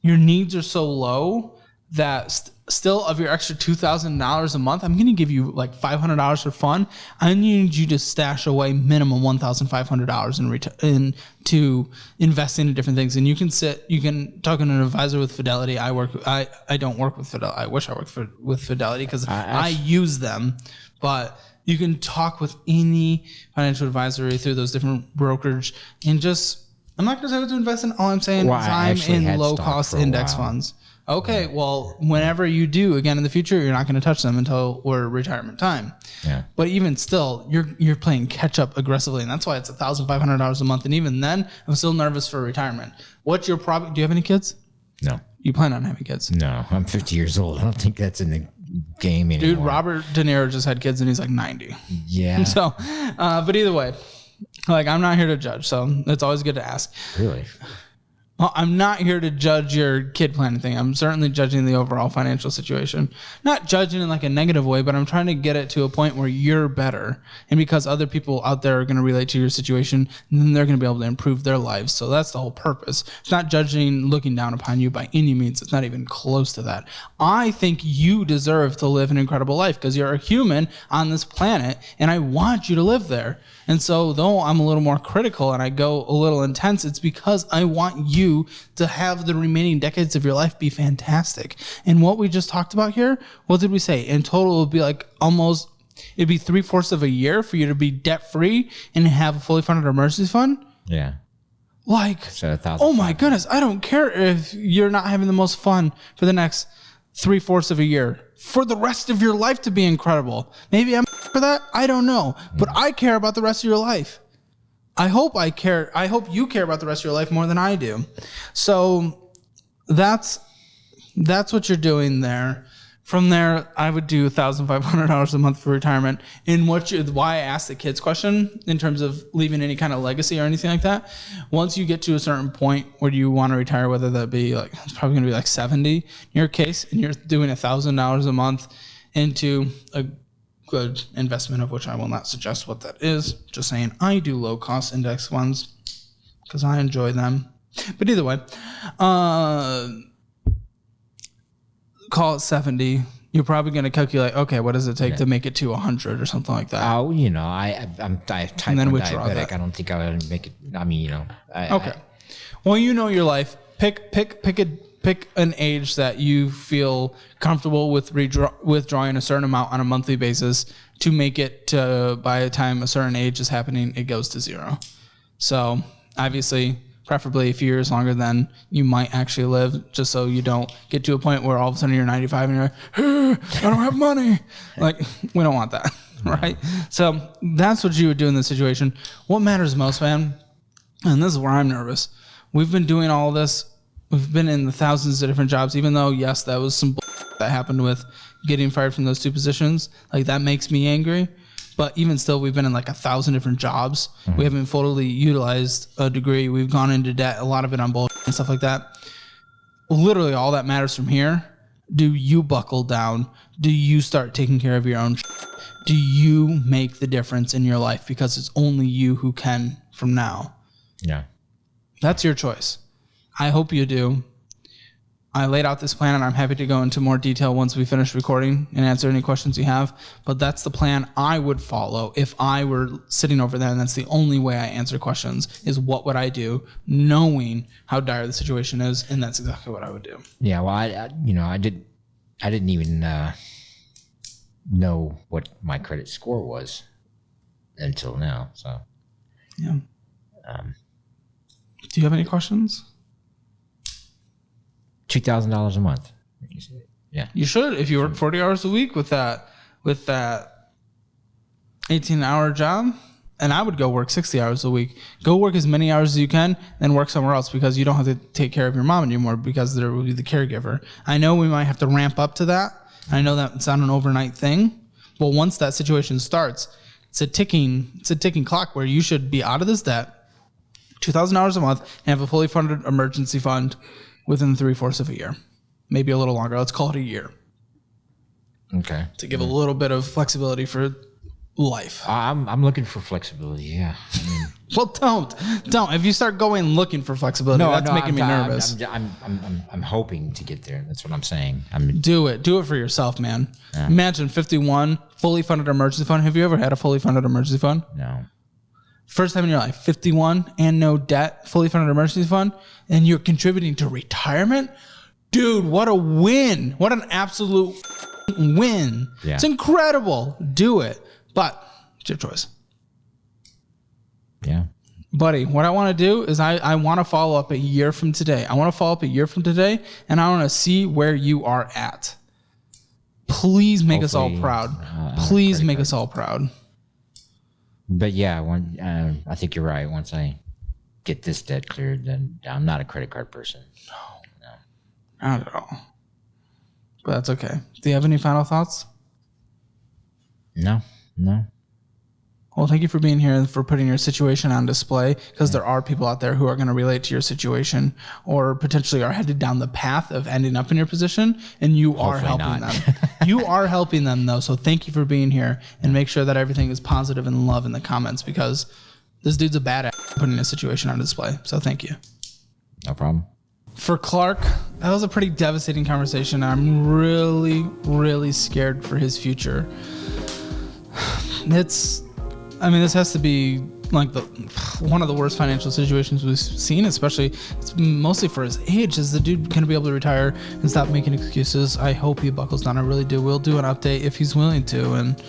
your needs are so low that still of your extra $2,000 a month, I'm going to give you like $500 for fun. I need you to stash away minimum $1,500 to invest in different things. And you can talk to an advisor with Fidelity. I don't work with Fidelity. I wish I worked with Fidelity because I use them, but you can talk with any financial advisory through those different brokerage and I'm not going to say what to invest in. All I'm saying is I'm in low cost index funds. Okay, well, whenever you do, again, in the future, you're not going to touch them until we're retirement time. Yeah. But even still, you're playing catch up aggressively, and that's why it's $1,500 a month. And even then, I'm still nervous for retirement. What's your problem? Do you have any kids? No. You plan on having kids? No, I'm 50 years old. I don't think that's in the game anymore. Dude, Robert De Niro just had kids, and he's like 90. Yeah. So, but either way, like, I'm not here to judge, so it's always good to ask. Really? Well, I'm not here to judge your kid planning thing. I'm certainly judging the overall financial situation. Not judging in like a negative way, but I'm trying to get it to a point where you're better. And because other people out there are going to relate to your situation, then they're going to be able to improve their lives. So that's the whole purpose. It's not judging, looking down upon you by any means. It's not even close to that. I think you deserve to live an incredible life because you're a human on this planet, and I want you to live there. And so though I'm a little more critical and I go a little intense, it's because I want you to have the remaining decades of your life be fantastic. And what we just talked about here, what did we say? In total, it would be like it'd be 3/4 of a year for you to be debt free and have a fully funded emergency fund. Yeah. Like, so oh my goodness, I don't care if you're not having the most fun for the next 3/4 of a year. For the rest of your life to be incredible. Maybe I'm for that. I don't know. But I care about the rest of your life. I hope you care about the rest of your life more than I do. So that's what you're doing there. From there, I would do $1,500 a month for retirement. And why I asked the kids question in terms of leaving any kind of legacy or anything like that. Once you get to a certain point where you want to retire, whether that be like, it's probably going to be like 70 in your case, and you're doing $1,000 a month into a good investment, of which I will not suggest what that is. Just saying, I do low cost index funds because I enjoy them. But either way, call it 70. You're probably going to calculate, okay, what does it take to make it to 100 or something like that? Oh, I'm type 1 diabetic. I don't think I would make it. I mean, okay. Well, your life. Pick an age that you feel comfortable with withdrawing a certain amount on a monthly basis to make it to, by the time a certain age is happening, it goes to zero. So obviously, preferably a few years longer than you might actually live, just so you don't get to a point where all of a sudden you're 95 and you're like, I don't have money. Like, we don't want that, right? So that's what you would do in this situation. What matters most, man, and this is where I'm nervous. We've been doing all this. We've been in the thousands of different jobs, even though, yes, that was some that happened with getting fired from those two positions. Like, that makes me angry. But even still, we've been in like 1,000 different jobs. Mm-hmm. We haven't fully utilized a degree. We've gone into debt, a lot of it on bullshit and stuff like that. Literally, all that matters from here. Do you buckle down? Do you start taking care of your own shit? Do you make the difference in your life? Because it's only you who can from now. Yeah. That's your choice. I hope you do. I laid out this plan, and I'm happy to go into more detail once we finish recording and answer any questions you have. But that's the plan I would follow if I were sitting over there, and that's the only way I answer questions, is what would I do, knowing how dire the situation is, and that's exactly what I would do. Yeah, well, I didn't even know what my credit score was until now. So, yeah. Do you have any questions? $2,000 a month. Yeah, you should. If you work 40 hours a week with that 18-hour job, and I would go work 60 hours a week. Go work as many hours as you can, then work somewhere else, because you don't have to take care of your mom anymore, because there will be the caregiver. I know we might have to ramp up to that I know that it's not an overnight thing. Well, once that situation starts, it's a ticking clock where you should be out of this debt, $2,000 a month, and have a fully funded emergency fund within 3/4 of a year, maybe a little longer. Let's call it a year. Okay. To give a little bit of flexibility for life. I'm looking for flexibility. Yeah. I mean, well, don't. If you start going looking for flexibility, that's making me nervous. I'm hoping to get there. That's what I'm saying. Do it for yourself, man. Yeah. Imagine 51 fully funded emergency fund. Have you ever had a fully funded emergency fund? No. First time in your life, 51 and no debt, fully funded emergency fund, and you're contributing to retirement? Dude, what a win. What an absolute win. Yeah. It's incredible. Do it. But it's your choice. Yeah. Buddy, what I want to do is I want to follow up a year from today. And I want to see where you are at. Please make us all proud. Please make us all proud. But yeah, I think you're right. Once I get this debt cleared, then I'm not a credit card person. No. Not at all. But that's okay. Do you have any final thoughts? No. Well, thank you for being here and for putting your situation on display, because there are people out there who are going to relate to your situation or potentially are headed down the path of ending up in your position, and you are helping them. You are helping them, though, so thank you for being here, and make sure that everything is positive and love in the comments, because this dude's a badass putting a situation on display, so thank you. No problem. For Clark, that was a pretty devastating conversation. I'm really, really scared for his future. This has to be like one of the worst financial situations we've seen, especially it's mostly for his age. Is the dude going to be able to retire and stop making excuses? I hope he buckles down. I really do. We'll do an update if he's willing to, and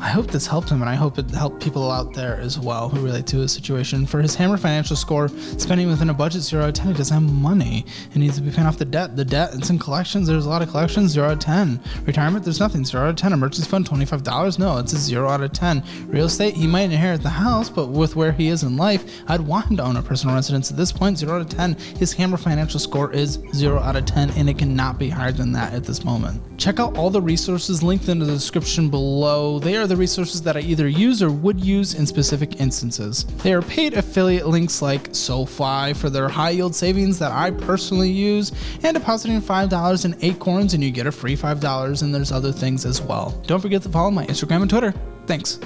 I hope this helped him, and I hope it helped people out there as well who relate to his situation. For his Hammer financial score, spending within a budget 0 out of 10. He doesn't have money. He needs to be paying off the debt. The debt, it's in collections. There's a lot of collections. 0 out of 10. Retirement, there's nothing. 0 out of 10. Emergency fund, $25. No, it's a 0 out of 10. Real estate, he might inherit the house, but with where he is in life, I'd want him to own a personal residence. At this point, 0 out of 10. His Hammer financial score is 0 out of 10, and it cannot be higher than that at this moment. Check out all the resources linked in the description below. They are the resources that I either use or would use in specific instances. They are paid affiliate links like SoFi for their high yield savings that I personally use, and depositing $5 in Acorns and you get a free $5, and there's other things as well. Don't forget to follow my Instagram and Twitter. Thanks.